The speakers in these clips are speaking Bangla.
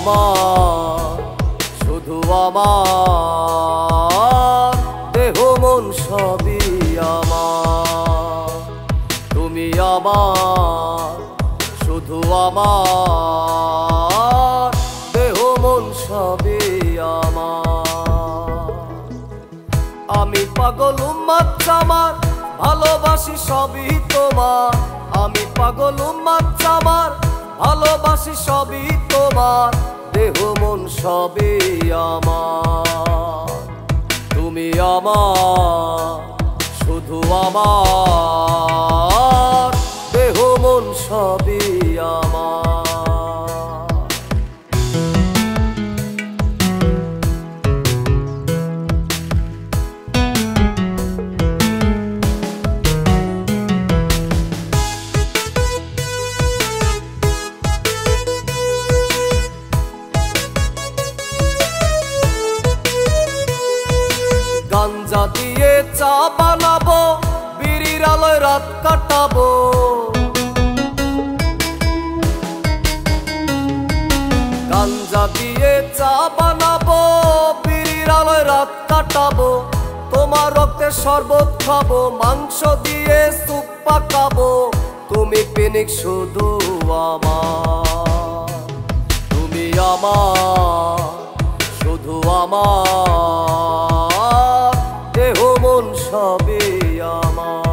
আমার, শুধু আমার, দেহ মন সবই আমার। তুমি আমার, শুধু আমার, দেহ মন সবই আমার। আমি পাগল উম্মাদ জামার, ভালোবাসি সবই তোমার। আমি পাগল উম্মাদ জামার, ভালোবাসি সবই তোমার। দেহ মন সবই আমার। তুমি আমার, শুধু আমার, দেহ মন সবই আমার। গাঞ্জা দিয়ে চা বানাবো, বিড়ির আলোয় রাত কাটাবো। গাঞ্জা দিয়ে চা বানাবো, বিড়ির আলোয় রাত কাটাবো। তোমার রক্তে শরবত খাবো, মাংস দিয়ে স্যুপ পাকাবো। তুমি পিনিক শুধু আমার। তুমি আমার, শুধু আমার, দেহ মন সবই আমার।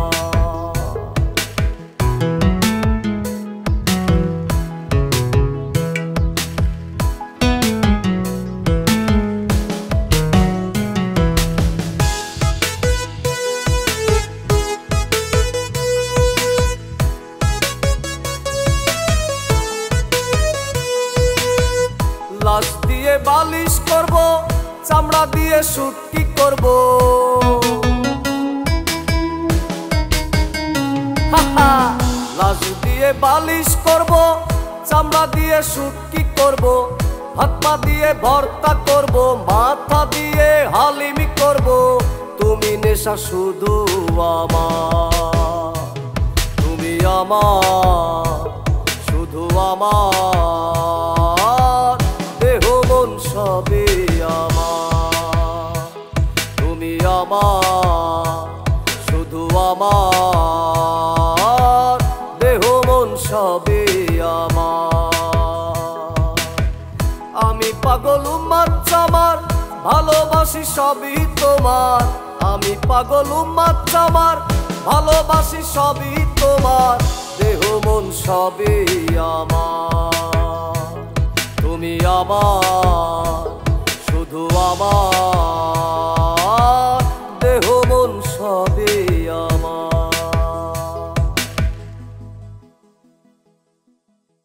লাশ দিয়ে বালিশ করব, চামড়া দিয়ে শুটকি করব। লাশ দিয়ে বালিশ করব, চামড়া দিয়ে শুটকি করব। হাত পা দিয়ে ভর্তা করব, মাথা দিয়ে হালিমি করব। তুমি নেশা শুধু আমার। তুমি আমার, শুধু আমার, দেহ মন সবই আমার। তুমি আমার, শুধু আমার, দেহ মন সবই আমার। আমি পাগল উম্মাদ জামার, ভালোবাসি সবই তোমার। আমি পাগল উম্মাদ জামার, ভালোবাসি সবই তোমার। দেহ মন সবই আমার। তুমি আমার।